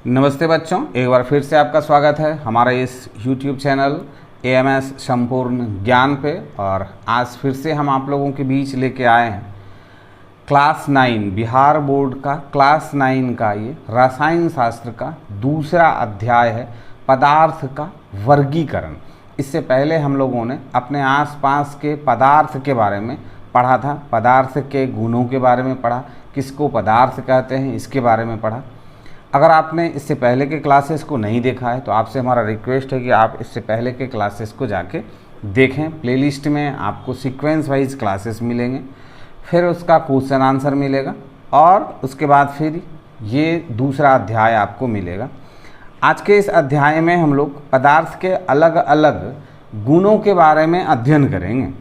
नमस्ते बच्चों, एक बार फिर से आपका स्वागत है हमारे इस YouTube चैनल AMS संपूर्ण ज्ञान पे। और आज फिर से हम आप लोगों के बीच लेके आए हैं क्लास 9 बिहार बोर्ड का क्लास 9 का ये रसायन शास्त्र का दूसरा अध्याय है पदार्थ का वर्गीकरण। इससे पहले हम लोगों ने अपने आसपास के पदार्थ के बारे में पढ़ा था, पदार्थ के गुणों के बारे में पढ़ा, किसको पदार्थ कहते हैं इसके बारे में पढ़ा। अगर आपने इससे पहले के क्लासेस को नहीं देखा है तो आपसे हमारा रिक्वेस्ट है कि आप इससे पहले के क्लासेस को जाके देखें। प्लेलिस्ट में आपको सीक्वेंस वाइज क्लासेस मिलेंगे, फिर उसका क्वेश्चन आंसर मिलेगा और उसके बाद फिर ये दूसरा अध्याय आपको मिलेगा। आज के इस अध्याय में हम लोग पदार्थ के अलग अलग गुणों के बारे में अध्ययन करेंगे।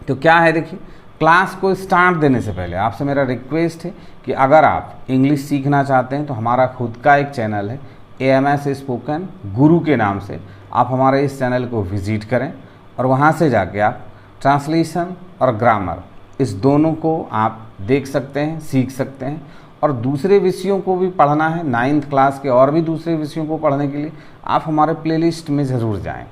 तो क्या है, देखिए, क्लास को स्टार्ट देने से पहले आपसे मेरा रिक्वेस्ट है कि अगर आप इंग्लिश सीखना चाहते हैं तो हमारा खुद का एक चैनल है AMS स्पोकन गुरु के नाम से। आप हमारे इस चैनल को विज़िट करें और वहां से जाके आप ट्रांसलेशन और ग्रामर इस दोनों को आप देख सकते हैं, सीख सकते हैं। और दूसरे विषयों को भी पढ़ना है, 9th क्लास के और भी दूसरे विषयों को पढ़ने के लिए आप हमारे प्लेलिस्ट में ज़रूर जाएँ।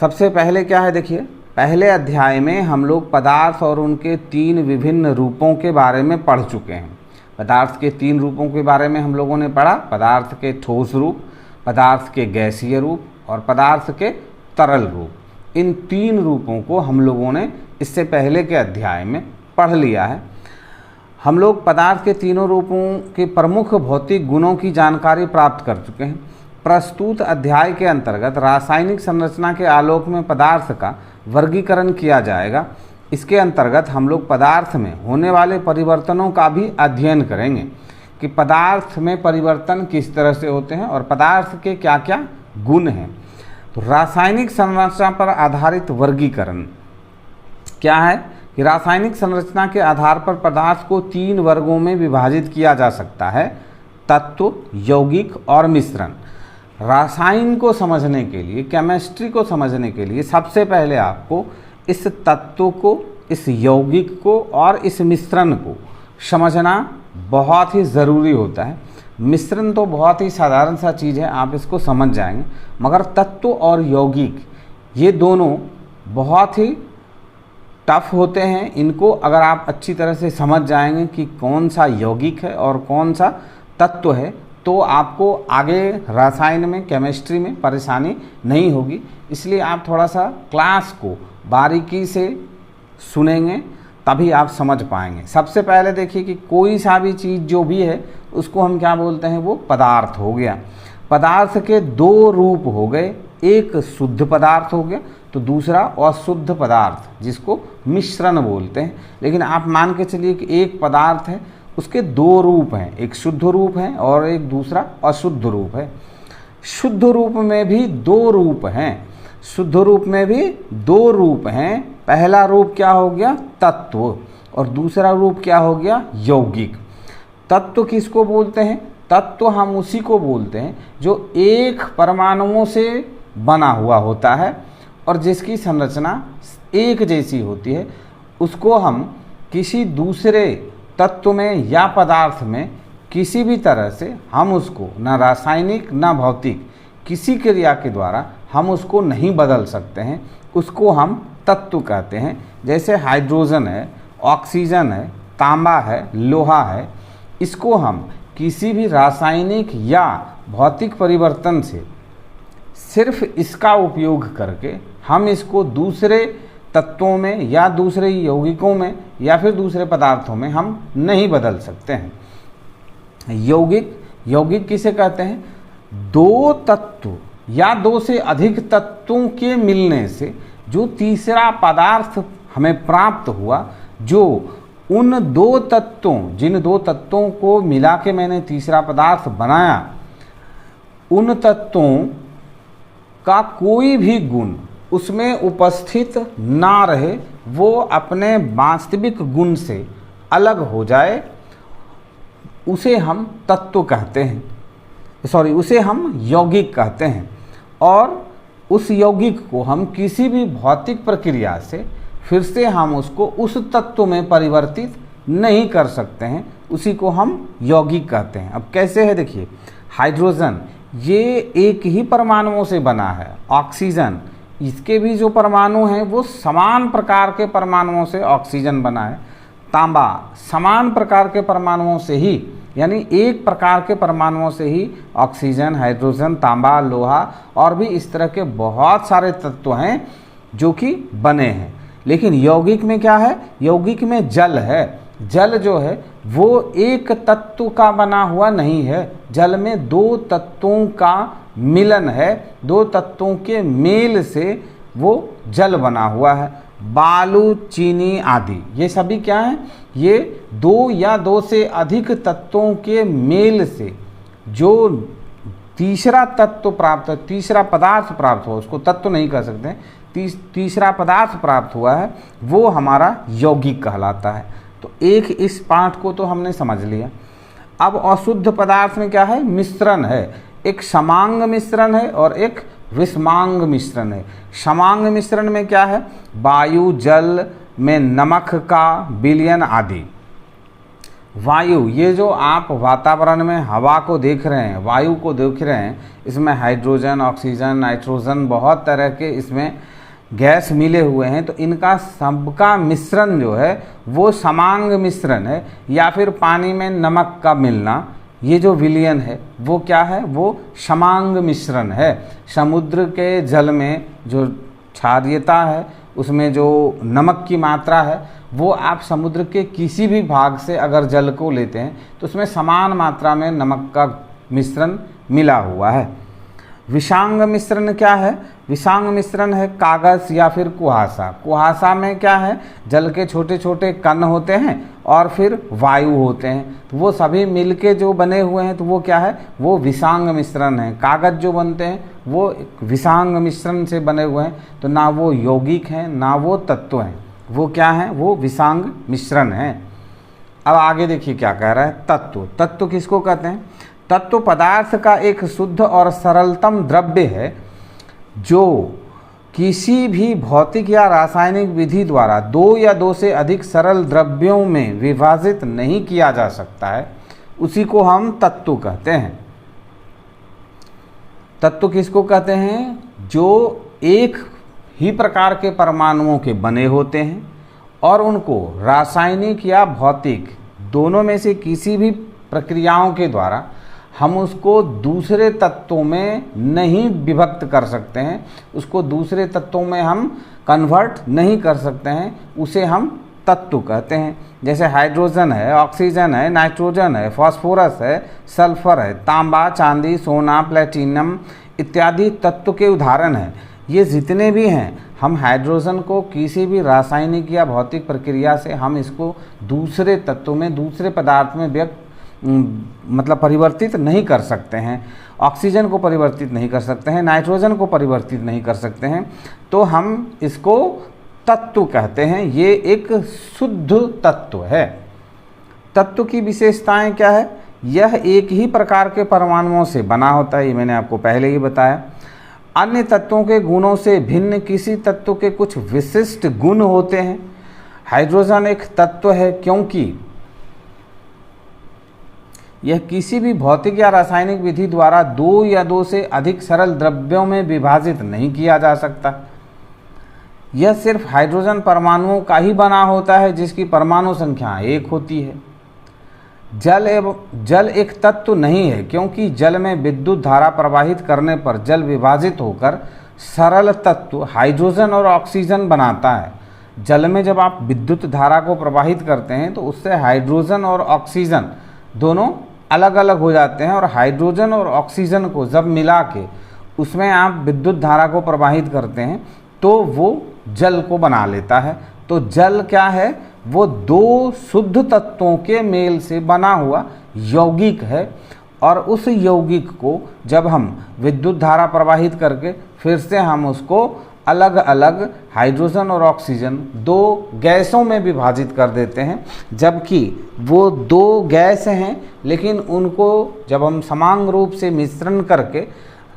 सबसे पहले क्या है, देखिए, पहले अध्याय में हम लोग पदार्थ और उनके 3 विभिन्न रूपों के बारे में पढ़ चुके हैं। पदार्थ के 3 रूपों के बारे में हम लोगों ने पढ़ा, पदार्थ के ठोस रूप, पदार्थ के गैसीय रूप और पदार्थ के तरल रूप। इन 3 रूपों को हम लोगों ने इससे पहले के अध्याय में पढ़ लिया है। हम लोग पदार्थ के तीनों रूपों के प्रमुख भौतिक गुणों की जानकारी प्राप्त कर चुके हैं। प्रस्तुत अध्याय के अंतर्गत रासायनिक संरचना के आलोक में पदार्थ का वर्गीकरण किया जाएगा। इसके अंतर्गत हम लोग पदार्थ में होने वाले परिवर्तनों का भी अध्ययन करेंगे कि पदार्थ में परिवर्तन किस तरह से होते हैं और पदार्थ के क्या क्या गुण हैं। तो रासायनिक संरचना पर आधारित वर्गीकरण क्या है कि रासायनिक संरचना के आधार पर पदार्थ को 3 वर्गों में विभाजित किया जा सकता है: तत्व, यौगिक और मिश्रण। रासायन को समझने के लिए, केमिस्ट्री को समझने के लिए सबसे पहले आपको इस तत्व को, इस यौगिक को और इस मिश्रण को समझना बहुत ही ज़रूरी होता है। मिश्रण तो बहुत ही साधारण सा चीज़ है, आप इसको समझ जाएंगे, मगर तत्व और यौगिक ये दोनों बहुत ही टफ होते हैं। इनको अगर आप अच्छी तरह से समझ जाएंगे कि कौन सा यौगिक है और कौन सा तत्व है तो आपको आगे रसायन में, केमिस्ट्री में परेशानी नहीं होगी। इसलिए आप थोड़ा सा क्लास को बारीकी से सुनेंगे तभी आप समझ पाएंगे। सबसे पहले देखिए कि कोई सा भी चीज़ जो भी है उसको हम क्या बोलते हैं, वो पदार्थ हो गया। पदार्थ के 2 रूप हो गए, एक शुद्ध पदार्थ हो गया तो दूसरा अशुद्ध पदार्थ जिसको मिश्रण बोलते हैं। लेकिन आप मान के चलिए कि एक पदार्थ है, उसके 2 रूप हैं, एक शुद्ध रूप है और एक दूसरा अशुद्ध रूप है। शुद्ध रूप में भी 2 रूप हैं, शुद्ध रूप में भी 2 रूप हैं। पहला रूप क्या हो गया, तत्व, और दूसरा रूप क्या हो गया, यौगिक। तत्व किसको बोलते हैं? तत्व हम उसी को बोलते हैं जो एक परमाणुओं से बना हुआ होता है और जिसकी संरचना एक जैसी होती है। उसको हम किसी दूसरे तत्व में या पदार्थ में किसी भी तरह से हम उसको न रासायनिक न भौतिक किसी क्रिया के द्वारा हम उसको नहीं बदल सकते हैं। उसको हम तत्व कहते हैं। जैसे हाइड्रोजन है, ऑक्सीजन है, तांबा है, लोहा है, इसको हम किसी भी रासायनिक या भौतिक परिवर्तन से सिर्फ इसका उपयोग करके हम इसको दूसरे तत्वों में या दूसरे यौगिकों में या फिर दूसरे पदार्थों में हम नहीं बदल सकते हैं। यौगिक किसे कहते हैं? 2 तत्व या 2 से अधिक तत्वों के मिलने से जो तीसरा पदार्थ हमें प्राप्त हुआ, जो उन 2 तत्वों, जिन 2 तत्वों को मिला के मैंने तीसरा पदार्थ बनाया, उन तत्वों का कोई भी गुण उसमें उपस्थित ना रहे, वो अपने वास्तविक गुण से अलग हो जाए, उसे हम तत्व कहते हैं, उसे हम यौगिक कहते हैं। और उस यौगिक को हम किसी भी भौतिक प्रक्रिया से फिर से हम उसको उस तत्व में परिवर्तित नहीं कर सकते हैं, उसी को हम यौगिक कहते हैं। अब कैसे है देखिए, हाइड्रोजन ये एक ही परमाणुओं से बना है, ऑक्सीजन इसके भी जो परमाणु हैं वो समान प्रकार के परमाणुओं से ऑक्सीजन बना है, तांबा समान प्रकार के परमाणुओं से ही, यानी एक प्रकार के परमाणुओं से ही ऑक्सीजन, हाइड्रोजन, तांबा, लोहा और भी इस तरह के बहुत सारे तत्व हैं जो कि बने हैं। लेकिन यौगिक में क्या है, यौगिक में जल है। जल जो है वो एक तत्व का बना हुआ नहीं है, जल में दो तत्वों का मिलन है, दो तत्वों के मेल से वो जल बना हुआ है। बालू, चीनी आदि ये सभी क्या है, ये दो या दो से अधिक तत्वों के मेल से जो तीसरा तत्व प्राप्त है, तीसरा पदार्थ प्राप्त हुआ, उसको तत्व नहीं कह सकते, तीसरा पदार्थ प्राप्त हुआ है, वो हमारा यौगिक कहलाता है। तो एक इस पाठ को तो हमने समझ लिया। अब अशुद्ध पदार्थ में क्या है, मिश्रण है, एक समांग मिश्रण है और एक विषमांग मिश्रण है। समांग मिश्रण में क्या है, वायु, जल में नमक का विलयन आदि। वायु, ये जो आप वातावरण में हवा को देख रहे हैं, वायु को देख रहे हैं, इसमें हाइड्रोजन, ऑक्सीजन, नाइट्रोजन बहुत तरह के इसमें गैस मिले हुए हैं, तो इनका सबका मिश्रण जो है वो समांग मिश्रण है, या फिर पानी में नमक का मिलना, ये जो विलयन है वो क्या है, वो समांग मिश्रण है। समुद्र के जल में जो क्षारीयता है, उसमें जो नमक की मात्रा है, वो आप समुद्र के किसी भी भाग से अगर जल को लेते हैं तो उसमें समान मात्रा में नमक का मिश्रण मिला हुआ है। विषांग मिश्रण क्या है, विषांग मिश्रण है कागज या फिर कुहासा। कुहासा में क्या है, जल के छोटे छोटे कण होते हैं और फिर वायु होते हैं, तो वो सभी मिलके जो बने हुए हैं तो वो क्या है, वो विषांग मिश्रण है। कागज जो बनते हैं वो विषांग मिश्रण से बने हुए हैं, तो ना वो यौगिक हैं ना वो तत्व हैं, वो क्या है, वो विषांग मिश्रण है। अब आगे देखिए क्या कह रहा है, तत्व। तत्व किसको कहते हैं, तत्व पदार्थ का एक शुद्ध और सरलतम द्रव्य है जो किसी भी भौतिक या रासायनिक विधि द्वारा दो या दो से अधिक सरल द्रव्यों में विभाजित नहीं किया जा सकता है, उसी को हम तत्व कहते हैं। तत्व किसको कहते हैं, जो एक ही प्रकार के परमाणुओं के बने होते हैं और उनको रासायनिक या भौतिक दोनों में से किसी भी प्रक्रियाओं के द्वारा हम उसको दूसरे तत्वों में नहीं विभक्त कर सकते हैं, उसको दूसरे तत्वों में हम कन्वर्ट नहीं कर सकते हैं, उसे हम तत्व कहते हैं। जैसे हाइड्रोजन है, ऑक्सीजन है, नाइट्रोजन है, फास्फोरस है, सल्फर है, तांबा, चांदी, सोना, प्लेटिनम इत्यादि तत्व के उदाहरण हैं। ये जितने भी हैं, हम हाइड्रोजन को किसी भी रासायनिक या भौतिक प्रक्रिया से हम इसको दूसरे तत्व में, दूसरे पदार्थ में मतलब परिवर्तित नहीं कर सकते हैं। ऑक्सीजन को परिवर्तित नहीं कर सकते हैं, नाइट्रोजन को परिवर्तित नहीं कर सकते हैं, तो हम इसको तत्व कहते हैं। ये एक शुद्ध तत्व है। तत्व की विशेषताएं क्या है, यह एक ही प्रकार के परमाणुओं से बना होता है, ये मैंने आपको पहले ही बताया। अन्य तत्वों के गुणों से भिन्न किसी तत्व के कुछ विशिष्ट गुण होते हैं। हाइड्रोजन एक तत्व है क्योंकि यह किसी भी भौतिक या रासायनिक विधि द्वारा दो या दो से अधिक सरल द्रव्यों में विभाजित नहीं किया जा सकता। यह सिर्फ हाइड्रोजन परमाणुओं का ही बना होता है जिसकी परमाणु संख्या 1 होती है। जल एक तत्व नहीं है क्योंकि जल में विद्युत धारा प्रवाहित करने पर जल विभाजित होकर सरल तत्व हाइड्रोजन और ऑक्सीजन बनाता है। जल में जब आप विद्युत धारा को प्रवाहित करते हैं तो उससे हाइड्रोजन और ऑक्सीजन दोनों अलग अलग हो जाते हैं, और हाइड्रोजन और ऑक्सीजन को जब मिला के उसमें आप विद्युत धारा को प्रवाहित करते हैं तो वो जल को बना लेता है। तो जल क्या है, वो दो शुद्ध तत्वों के मेल से बना हुआ यौगिक है, और उस यौगिक को जब हम विद्युत धारा प्रवाहित करके फिर से हम उसको अलग अलग हाइड्रोजन और ऑक्सीजन दो गैसों में विभाजित कर देते हैं, जबकि वो दो गैस हैं लेकिन उनको जब हम समान रूप से मिश्रण करके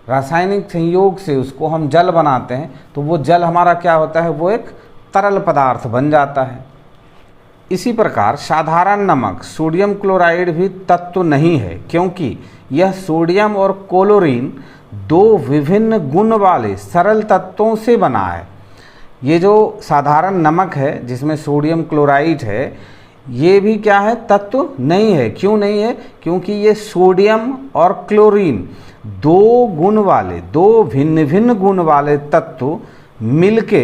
रासायनिक संयोग से उसको हम जल बनाते हैं तो वो जल हमारा क्या होता है, वो एक तरल पदार्थ बन जाता है। इसी प्रकार साधारण नमक सोडियम क्लोराइड भी तत्व नहीं है, क्योंकि यह सोडियम और क्लोरीन दो विभिन्न गुण वाले सरल तत्वों से बना है। ये जो साधारण नमक है जिसमें सोडियम क्लोराइड है, ये भी क्या है, तत्व नहीं है। क्यों नहीं है? क्योंकि ये सोडियम और क्लोरीन दो गुण वाले, दो भिन्न भिन्न गुण वाले तत्व मिलके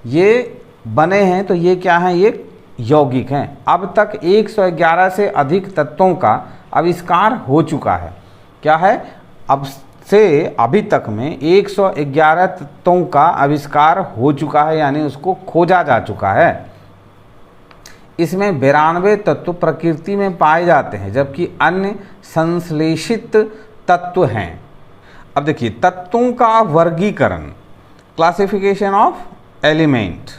ये बने हैं। तो ये क्या है, ये यौगिक हैं। अब तक 111 से अधिक तत्वों का आविष्कार हो चुका है। क्या है? अब से अभी तक में 111 तत्वों का आविष्कार हो चुका है, यानी उसको खोजा जा चुका है। इसमें 92 तत्व प्रकृति में पाए जाते हैं, जबकि अन्य संश्लेषित तत्व हैं। अब देखिए तत्वों का वर्गीकरण, क्लासिफिकेशन ऑफ एलिमेंट।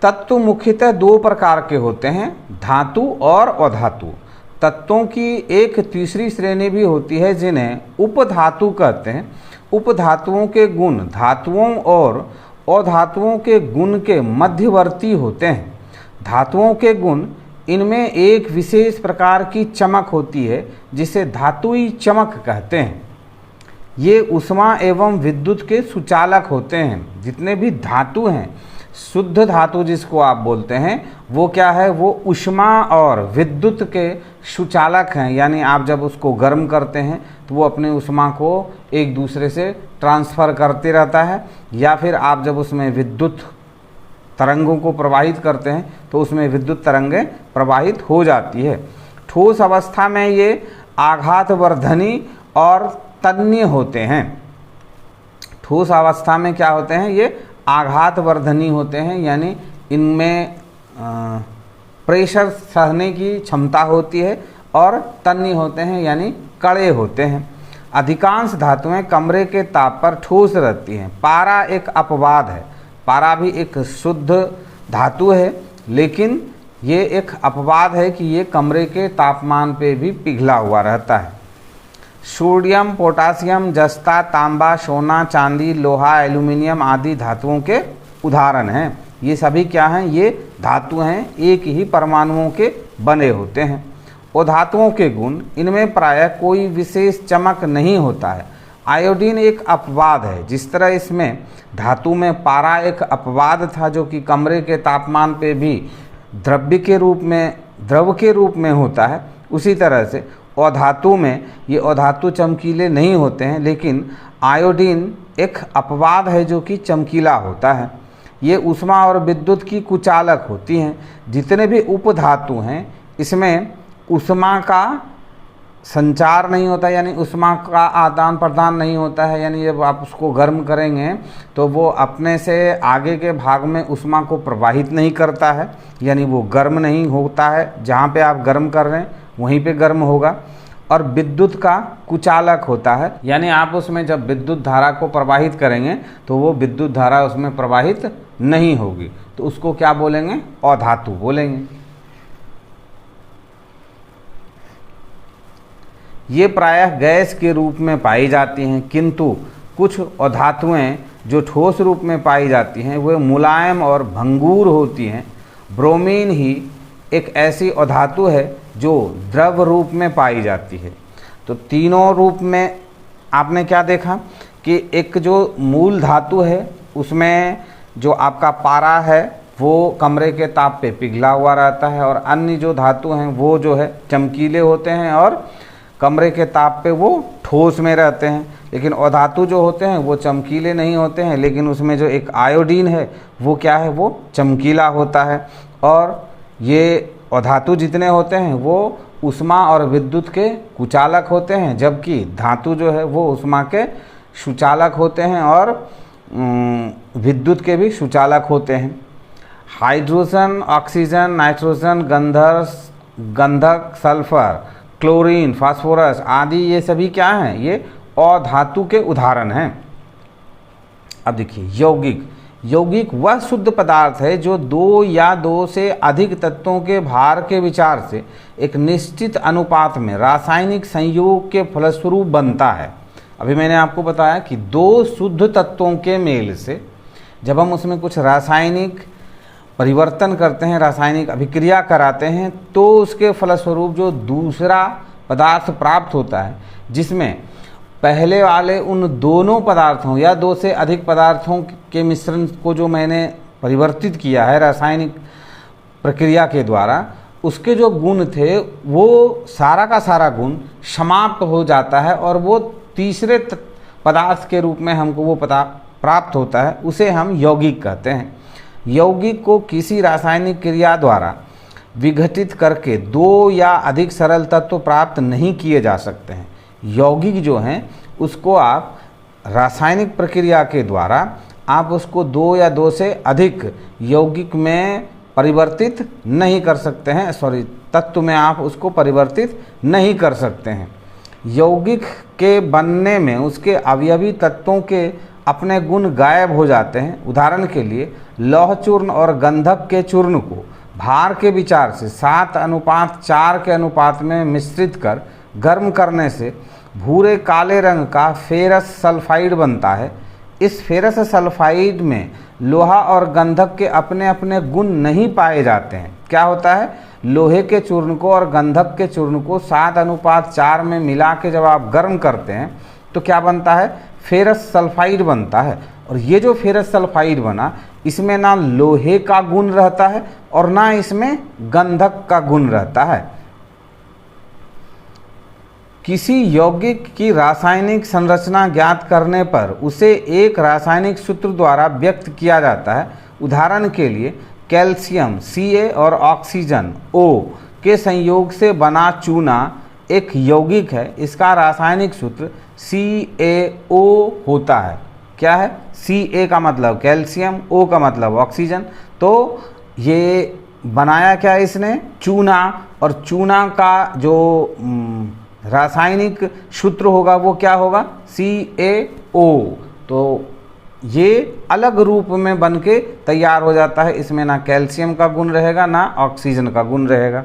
तत्व मुख्यतः दो प्रकार के होते हैं, धातु और अधातु। तत्वों की एक तीसरी श्रेणी भी होती है जिन्हें उपधातु कहते हैं। उपधातुओं के गुण धातुओं और अधातुओं के गुण के मध्यवर्ती होते हैं। धातुओं के गुण, इनमें एक विशेष प्रकार की चमक होती है जिसे धातुई चमक कहते हैं। ये ऊष्मा एवं विद्युत के सुचालक होते हैं। जितने भी धातु हैं, शुद्ध धातु जिसको आप बोलते हैं, वो क्या है, वो ऊष्मा और विद्युत के सुचालक हैं। यानी आप जब उसको गर्म करते हैं तो वो अपनी ऊष्मा को एक दूसरे से ट्रांसफ़र करते रहता है, या फिर आप जब उसमें विद्युत तरंगों को प्रवाहित करते हैं तो उसमें विद्युत तरंगें प्रवाहित हो जाती है। ठोस अवस्था में ये आघातवर्धनी और तन्य होते हैं। ठोस अवस्था में क्या होते हैं, ये आघातवर्धनी होते हैं, यानी इनमें प्रेशर सहने की क्षमता होती है, और तन्य होते हैं यानी कड़े होते हैं। अधिकांश धातुएं कमरे के ताप पर ठोस रहती हैं। पारा एक अपवाद है। पारा भी एक शुद्ध धातु है, लेकिन ये एक अपवाद है कि ये कमरे के तापमान पे भी पिघला हुआ रहता है। सोडियम, पोटासियम, जस्ता, तांबा, सोना, चांदी, लोहा, एल्यूमिनियम आदि धातुओं के उदाहरण हैं। ये सभी क्या हैं, ये धातु हैं, एक ही परमाणुओं के बने होते हैं। और धातुओं के गुण, इनमें प्रायः कोई विशेष चमक नहीं होता है। आयोडीन एक अपवाद है। जिस तरह इसमें धातु में पारा एक अपवाद था जो कि कमरे के तापमान पे भी द्रव के रूप में होता है, उसी तरह से अधातु में ये अधातु चमकीले नहीं होते हैं, लेकिन आयोडीन एक अपवाद है जो कि चमकीला होता है। ये ऊष्मा और विद्युत की कुचालक होती हैं। जितने भी उपधातु हैं, इसमें ऊष्मा का संचार नहीं होता, यानी ऊष्मा का आदान प्रदान नहीं होता है। यानी जब आप उसको गर्म करेंगे तो वो अपने से आगे के भाग में ऊष्मा को प्रवाहित नहीं करता है, यानी वो गर्म नहीं होता है। जहाँ पे आप गर्म कर रहे हैं वहीं पे गर्म होगा। और विद्युत का कुचालक होता है, यानी आप उसमें जब विद्युत धारा को प्रवाहित करेंगे तो वो विद्युत धारा उसमें प्रवाहित नहीं होगी, तो उसको क्या बोलेंगे, अधातु बोलेंगे। ये प्रायः गैस के रूप में पाई जाती हैं, किंतु कुछ अधातुएं जो ठोस रूप में पाई जाती हैं वे मुलायम और भंगुर होती हैं। ब्रोमीन ही एक ऐसी अधातु है जो द्रव रूप में पाई जाती है। तो तीनों रूप में आपने क्या देखा कि एक जो मूल धातु है उसमें जो आपका पारा है वो कमरे के ताप पे पिघला हुआ रहता है, और अन्य जो धातु हैं वो जो है चमकीले होते हैं और कमरे के ताप पे वो ठोस में रहते हैं। लेकिन अधातु जो होते हैं वो चमकीले नहीं होते हैं, लेकिन उसमें जो एक आयोडीन है वो क्या है, वो चमकीला होता है। और ये अधातु जितने होते हैं वो ऊष्मा और विद्युत के कुचालक होते हैं, जबकि धातु जो है वो ऊष्मा के सुचालक होते हैं और विद्युत के भी सुचालक होते हैं। हाइड्रोजन, ऑक्सीजन, नाइट्रोजन, गंधक, सल्फर, क्लोरीन, फास्फोरस आदि ये सभी क्या हैं, ये अधातु के उदाहरण हैं। अब देखिए यौगिक वह शुद्ध पदार्थ है जो दो या दो से अधिक तत्वों के भार के विचार से एक निश्चित अनुपात में रासायनिक संयोग के फलस्वरूप बनता है। अभी मैंने आपको बताया कि दो शुद्ध तत्वों के मेल से जब हम उसमें कुछ रासायनिक परिवर्तन करते हैं, रासायनिक अभिक्रिया कराते हैं, तो उसके फलस्वरूप जो दूसरा पदार्थ प्राप्त होता है, जिसमें पहले वाले उन दोनों पदार्थों या दो से अधिक पदार्थों के मिश्रण को जो मैंने परिवर्तित किया है रासायनिक प्रक्रिया के द्वारा, उसके जो गुण थे वो सारा का सारा गुण समाप्त हो जाता है और वो तीसरे पदार्थ के रूप में हमको वो प्राप्त होता है, उसे हम यौगिक कहते हैं। यौगिक को किसी रासायनिक क्रिया द्वारा विघटित करके दो या अधिक सरल तत्व प्राप्त नहीं किए जा सकते हैं। यौगिक जो हैं उसको आप रासायनिक प्रक्रिया के द्वारा आप उसको दो या दो से अधिक यौगिक में परिवर्तित नहीं कर सकते हैं, तत्व में आप उसको परिवर्तित नहीं कर सकते हैं। यौगिक के बनने में उसके अवयवी तत्वों के अपने गुण गायब हो जाते हैं। उदाहरण के लिए लौह चूर्ण और गंधक के चूर्ण को भार के विचार से 7:4 के अनुपात में मिश्रित कर गर्म करने से भूरे काले रंग का फेरस सल्फाइड बनता है। इस फेरस सल्फाइड में लोहा और गंधक के अपने अपने गुण नहीं पाए जाते हैं। क्या होता है, लोहे के चूर्ण को और गंधक के चूर्ण को 7:4 में मिला के जब आप गर्म करते हैं तो क्या बनता है, फेरस सल्फाइड बनता है। और ये जो फेरस सल्फाइड बना, इसमें ना लोहे का गुण रहता है और ना इसमें गंधक का गुण रहता है। किसी यौगिक की रासायनिक संरचना ज्ञात करने पर उसे एक रासायनिक सूत्र द्वारा व्यक्त किया जाता है। उदाहरण के लिए कैल्शियम Ca और ऑक्सीजन O के संयोग से बना चूना एक यौगिक है। इसका रासायनिक सूत्र CaO होता है। क्या है, Ca का मतलब कैल्शियम, O का मतलब ऑक्सीजन। तो ये बनाया क्या इसने, चूना, और चूना का जो रासायनिक सूत्र होगा वो क्या होगा, CaO। तो ये अलग रूप में बनके तैयार हो जाता है। इसमें ना कैल्शियम का गुण रहेगा ना ऑक्सीजन का गुण रहेगा।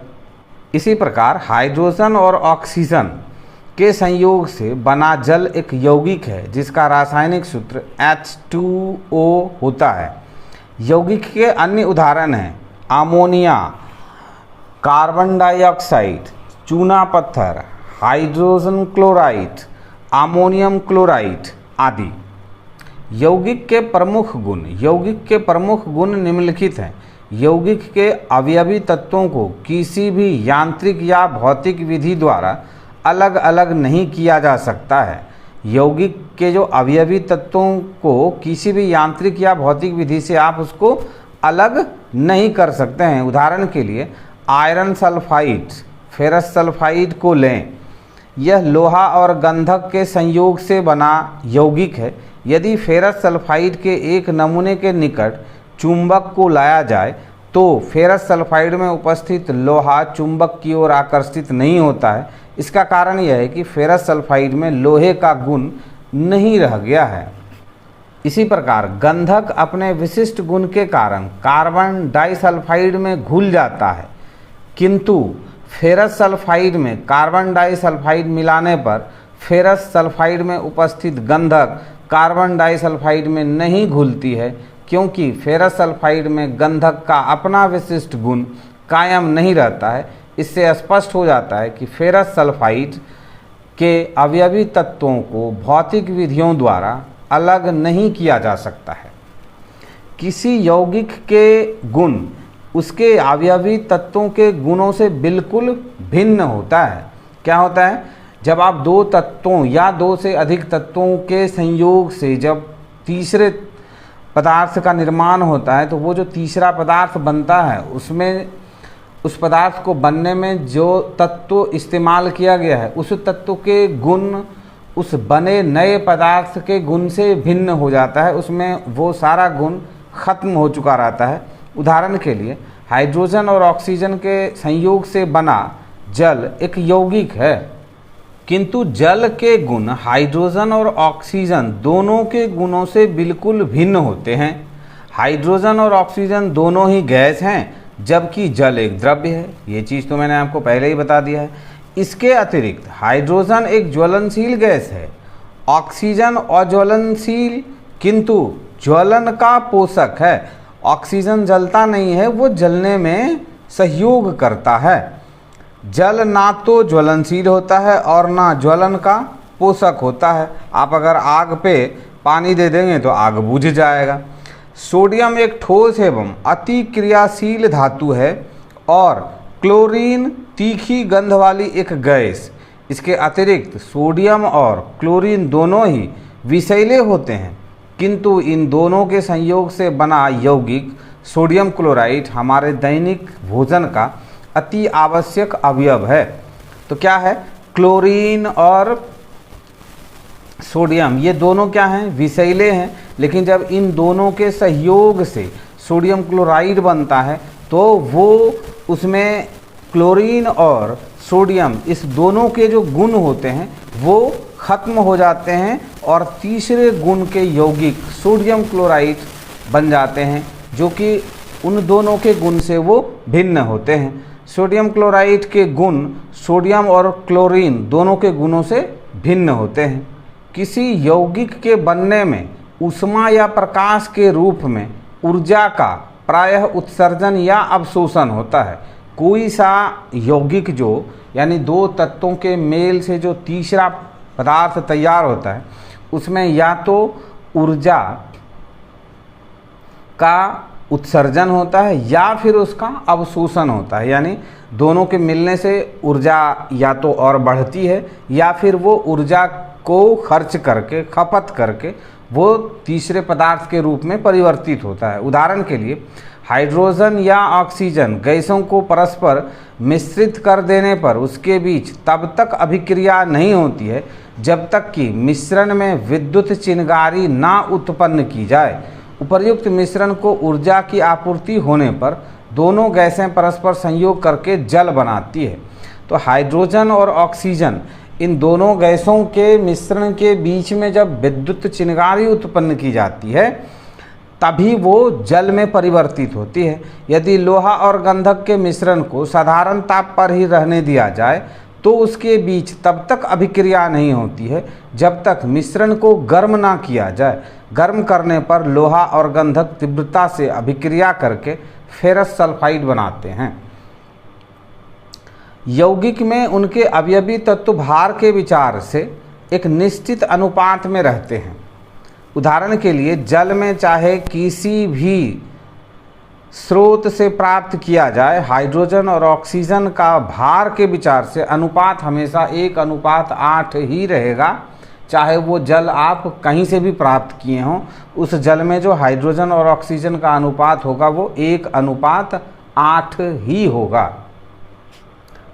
इसी प्रकार हाइड्रोजन और ऑक्सीजन के संयोग से बना जल एक यौगिक है जिसका रासायनिक सूत्र H2O होता है। यौगिक के अन्य उदाहरण हैं अमोनिया, कार्बन डाइऑक्साइड, चूना पत्थर, हाइड्रोजन क्लोराइड, अमोनियम क्लोराइड आदि। यौगिक के प्रमुख गुण निम्नलिखित हैं। यौगिक के अवयवी तत्वों को किसी भी यांत्रिक या भौतिक विधि द्वारा अलग अलग नहीं किया जा सकता है। यौगिक के जो अवयवी तत्वों को किसी भी यांत्रिक या भौतिक विधि से आप उसको अलग नहीं कर सकते हैं। उदाहरण के लिए आयरन सल्फाइड, फेरस सल्फाइड को लें। यह लोहा और गंधक के संयोग से बना यौगिक है। यदि फेरस सल्फाइड के एक नमूने के निकट चुंबक को लाया जाए तो फेरस सल्फाइड में उपस्थित लोहा चुंबक की ओर आकर्षित नहीं होता है। इसका कारण यह है कि फेरस सल्फाइड में लोहे का गुण नहीं रह गया है। इसी प्रकार गंधक अपने विशिष्ट गुण के कारण कार्बन डाइसल्फाइड में घुल जाता है, किंतु फेरस सल्फाइड में कार्बन डाइसल्फाइड मिलाने पर फेरस सल्फाइड में उपस्थित गंधक कार्बन डाइसल्फाइड में नहीं घुलती है, क्योंकि फेरस सल्फाइड में गंधक का अपना विशिष्ट गुण कायम नहीं रहता है। इससे स्पष्ट हो जाता है कि फेरस सल्फाइड के अवयवी तत्वों को भौतिक विधियों द्वारा अलग नहीं किया जा सकता है। किसी यौगिक के गुण उसके अवयवी तत्वों के गुणों से बिल्कुल भिन्न होता है। क्या होता है, जब आप दो तत्वों या दो से अधिक तत्वों के संयोग से जब तीसरे पदार्थ का निर्माण होता है तो वो जो तीसरा पदार्थ बनता है उसमें उस पदार्थ को बनने में जो तत्व इस्तेमाल किया गया है उस तत्व के गुण उस बने नए पदार्थ के गुण से भिन्न हो जाता है। उसमें वो सारा गुण खत्म हो चुका रहता है। उदाहरण के लिए हाइड्रोजन और ऑक्सीजन के संयोग से बना जल एक यौगिक है, किंतु जल के गुण हाइड्रोजन और ऑक्सीजन दोनों के गुणों से बिल्कुल भिन्न होते हैं। हाइड्रोजन और ऑक्सीजन दोनों ही गैस हैं, जबकि जल एक द्रव्य है। ये चीज़ तो मैंने आपको पहले ही बता दिया है। इसके अतिरिक्त हाइड्रोजन एक ज्वलनशील गैस है, ऑक्सीजन अज्वलनशील किंतु ज्वलन का पोषक है। ऑक्सीजन जलता नहीं है, वो जलने में सहयोग करता है। जल ना तो ज्वलनशील होता है और ना ज्वलन का पोषक होता है। आप अगर आग पे पानी दे देंगे तो आग बुझ जाएगा। सोडियम एक ठोस एवं अति क्रियाशील धातु है और क्लोरीन तीखी गंध वाली एक गैस। इसके अतिरिक्त सोडियम और क्लोरीन दोनों ही विषैले होते हैं, किंतु इन दोनों के संयोग से बना यौगिक सोडियम क्लोराइड हमारे दैनिक भोजन का अति आवश्यक अवयव है। तो क्या है, क्लोरीन और सोडियम ये दोनों क्या हैं, विषैले हैं, लेकिन जब इन दोनों के सहयोग से सोडियम क्लोराइड बनता है तो वो उसमें क्लोरीन और सोडियम इस दोनों के जो गुण होते हैं वो खत्म हो जाते हैं और तीसरे गुण के यौगिक सोडियम क्लोराइड बन जाते हैं, जो कि उन दोनों के गुण से वो भिन्न होते हैं। सोडियम क्लोराइड के गुण सोडियम और क्लोरीन दोनों के गुणों से भिन्न होते हैं। किसी यौगिक के बनने में ऊष्मा या प्रकाश के रूप में ऊर्जा का प्रायः उत्सर्जन या अवशोषण होता है। कोई सा यौगिक जो यानी दो तत्वों के मेल से जो तीसरा पदार्थ तैयार होता है उसमें या तो ऊर्जा का उत्सर्जन होता है या फिर उसका अवशोषण होता है, यानी दोनों के मिलने से ऊर्जा या तो और बढ़ती है या फिर वो ऊर्जा को खर्च करके खपत करके वो तीसरे पदार्थ के रूप में परिवर्तित होता है। उदाहरण के लिए हाइड्रोजन या ऑक्सीजन गैसों को परस्पर मिश्रित कर देने पर उसके बीच तब तक अभिक्रिया नहीं होती है जब तक कि मिश्रण में विद्युत चिनगारी ना उत्पन्न की जाए। उपर्युक्त मिश्रण को ऊर्जा की आपूर्ति होने पर दोनों गैसें परस्पर संयोग करके जल बनाती है। तो हाइड्रोजन और ऑक्सीजन इन दोनों गैसों के मिश्रण के बीच में जब विद्युत चिनगारी उत्पन्न की जाती है तभी वो जल में परिवर्तित होती है। यदि लोहा और गंधक के मिश्रण को साधारण ताप पर ही रहने दिया जाए तो उसके बीच तब तक अभिक्रिया नहीं होती है जब तक मिश्रण को गर्म ना किया जाए। गर्म करने पर लोहा और गंधक तीव्रता से अभिक्रिया करके फेरस सल्फाइड बनाते हैं। यौगिक में उनके अवयवी तत्व भार के विचार से एक निश्चित अनुपात में रहते हैं। उदाहरण के लिए जल में चाहे किसी भी स्रोत से प्राप्त किया जाए, हाइड्रोजन और ऑक्सीजन का भार के विचार से अनुपात हमेशा 1:8 ही रहेगा। चाहे वो जल आप कहीं से भी प्राप्त किए हों, उस जल में जो हाइड्रोजन और ऑक्सीजन का अनुपात होगा वो 1:8 ही होगा।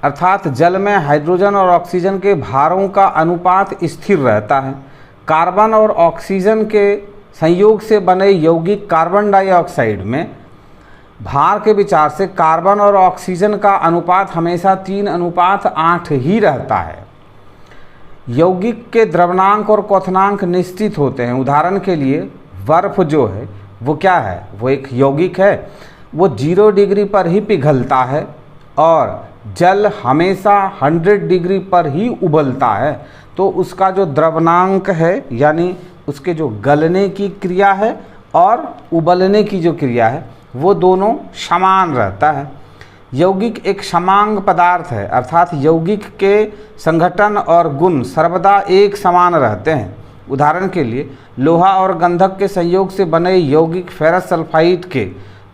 अर्थात जल में हाइड्रोजन और ऑक्सीजन के भारों का अनुपात स्थिर रहता है। कार्बन और ऑक्सीजन के संयोग से बने यौगिक कार्बन डाइऑक्साइड में भार के विचार से कार्बन और ऑक्सीजन का अनुपात हमेशा 3:8 ही रहता है। यौगिक के द्रवणांक और क्वथनांक निश्चित होते हैं। उदाहरण के लिए बर्फ जो है वो क्या है, वो एक यौगिक है, वो 0 डिग्री पर ही पिघलता है और जल हमेशा 100 डिग्री पर ही उबलता है। तो उसका जो द्रवणांक है यानी उसके जो गलने की क्रिया है और उबलने की जो क्रिया है वो दोनों समान रहता है। यौगिक एक समांग पदार्थ है, अर्थात यौगिक के संघटन और गुण सर्वदा एक समान रहते हैं। उदाहरण के लिए लोहा और गंधक के संयोग से बने यौगिक फेरस सल्फाइड के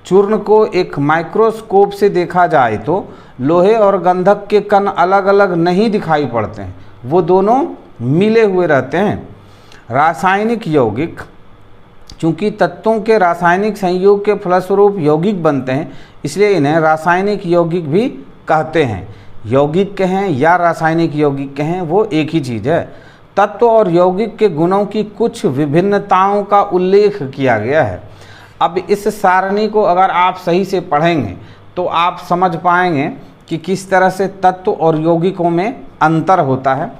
चूर्ण को एक माइक्रोस्कोप से देखा जाए तो लोहे और गंधक के कण अलग अलग नहीं दिखाई पड़ते हैं, वो दोनों मिले हुए रहते हैं। रासायनिक यौगिक चूँकि तत्वों के रासायनिक संयोग के फलस्वरूप यौगिक बनते हैं, इसलिए इन्हें रासायनिक यौगिक भी कहते हैं। यौगिक कहें या रासायनिक यौगिक कहें वो एक ही चीज़ है। तत्व और यौगिक के गुणों की कुछ विभिन्नताओं का उल्लेख किया गया है। अब इस सारणी को अगर आप सही से पढ़ेंगे तो आप समझ पाएंगे कि किस तरह से तत्व और यौगिकों में अंतर होता है।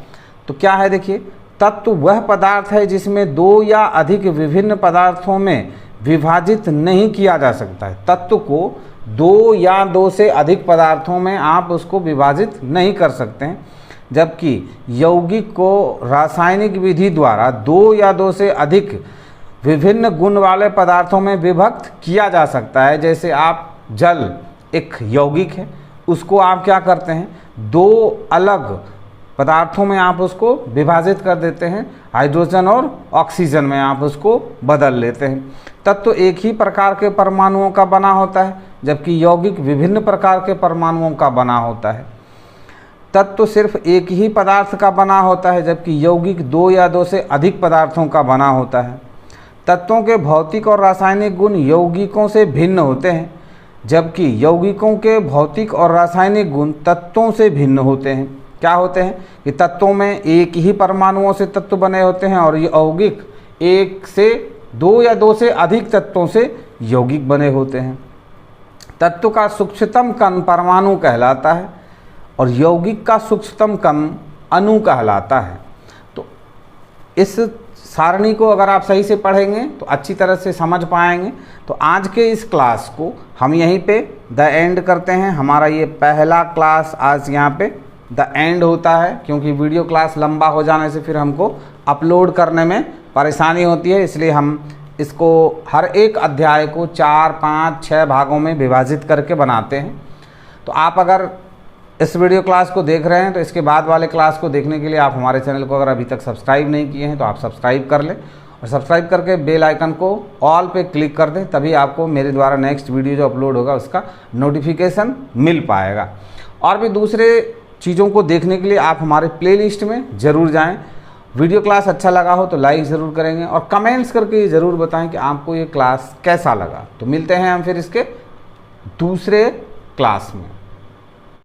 तो क्या है, देखिए, तत्व वह पदार्थ है जिसमें 2 या अधिक विभिन्न पदार्थों में विभाजित नहीं किया जा सकता है। तत्व को 2 या 2 से अधिक पदार्थों में आप उसको विभाजित नहीं कर सकते हैं, जबकि यौगिक को रासायनिक विधि द्वारा 2 या 2 से अधिक विभिन्न गुण वाले पदार्थों में विभक्त किया जा सकता है। जैसे आप जल एक यौगिक है, उसको आप क्या करते हैं, दो अलग पदार्थों में आप उसको विभाजित कर देते हैं, हाइड्रोजन और ऑक्सीजन में आप उसको बदल लेते हैं। तत्व एक ही प्रकार के परमाणुओं का बना होता है, जबकि यौगिक विभिन्न प्रकार के परमाणुओं का बना होता है। तत्व सिर्फ एक ही पदार्थ का बना होता है, जबकि यौगिक दो या दो से अधिक पदार्थों का बना होता है। तत्वों के भौतिक और रासायनिक गुण यौगिकों से भिन्न होते हैं, जबकि यौगिकों के भौतिक और रासायनिक गुण तत्वों से भिन्न होते हैं। क्या होते हैं कि तत्वों में एक ही परमाणुओं से तत्व बने होते हैं और यौगिक एक से दो या दो से अधिक तत्वों से यौगिक बने होते हैं। तत्व का सूक्ष्मतम कण परमाणु कहलाता है और यौगिक का सूक्ष्मतम कण अणु कहलाता है। तो इस सारणी को अगर आप सही से पढ़ेंगे तो अच्छी तरह से समझ पाएंगे। तो आज के इस क्लास को हम यहीं पे द एंड करते हैं। हमारा ये पहला क्लास आज यहाँ पे द एंड होता है, क्योंकि वीडियो क्लास लंबा हो जाने से फिर हमको अपलोड करने में परेशानी होती है, इसलिए हम इसको हर एक अध्याय को 4, 5, 6 भागों में विभाजित करके बनाते हैं। तो आप अगर इस वीडियो क्लास को देख रहे हैं तो इसके बाद वाले क्लास को देखने के लिए आप हमारे चैनल को अगर अभी तक सब्सक्राइब नहीं किए हैं तो आप सब्सक्राइब कर लें और सब्सक्राइब करके बेल आइकन को ऑल पे क्लिक कर दें, तभी आपको मेरे द्वारा नेक्स्ट वीडियो जो अपलोड होगा उसका नोटिफिकेशन मिल पाएगा। और भी दूसरे चीज़ों को देखने के लिए आप हमारे प्लेलिस्ट में ज़रूर जाएँ। वीडियो क्लास अच्छा लगा हो तो लाइक ज़रूर करेंगे और कमेंट्स करके ज़रूर बताएं कि आपको ये क्लास कैसा लगा। तो मिलते हैं हम फिर इसके दूसरे क्लास में।